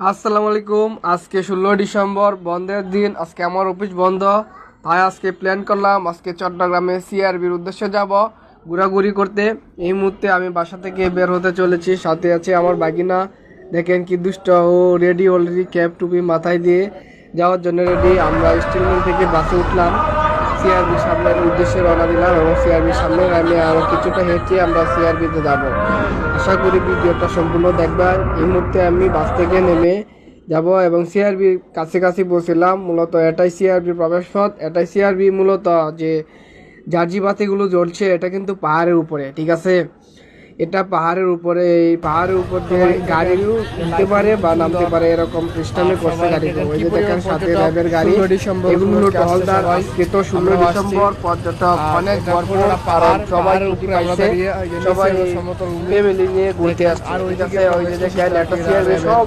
আসসালামু আলাইকুম। আজকে 16 ডিসেম্বর, বন্ধের দিন। আজকে আমার অফিস বন্ধ, তাই আজকে প্ল্যান করলাম আজকে চট্টগ্রামে সিআরবির উদ্দেশ্যে যাব ঘোরাঘুরি করতে। এই মুহূর্তে আমি বাসা থেকে বের হতে চলেছি, সাথে আছে আমার বাগিনা। দেখেন কি দুষ্ট, ও রেডি অলরেডি, ক্যাপ টুপি মাথায় দিয়ে যাওয়ার জন্য রেডি। আমরা স্টিল মিল থেকে বাসে উঠলাম, সিআরবির সামনের উদ্দেশ্যে রওনা দিলাম এবং সিআরবির সামনে আমি আরও কিছুটা হেঁটে আমরা সিআরবিতে যাব। আশা করি ভিডিওটা সম্পূর্ণ দেখবেন। এই মুহূর্তে আমি বাস থেকে নেমে যাব এবং সিআরবির কাছাকাছি বসছিলাম। মূলত এটাই সিআরবির প্রবেশপথ। এটাই সিআরবি মূলত যে জার্জি বাতিগুলো জ্বলছে, এটা কিন্তু পাহাড়ের উপরে, ঠিক আছে? এটা পাহাড়ের উপরে, এই পাহাড়ের উপর দিয়ে গাড়ি উঠতে পারে বা নামতে পারে, এরকম সিস্টেমে করছে গাড়িগুলো। ওই যে দেখেন সাথে র্যাবের গাড়ি, এগুলো হলো টহলদার। আজকে তো 16 ডিসেম্বর, পর্যটক অনেক ভরপুর, সবাই ছুটি পাইছে, সবাই ফ্যামিলি নিয়ে ঘুরতে আসছে। আর ওই যে দেখেন একটা সিআরবি সব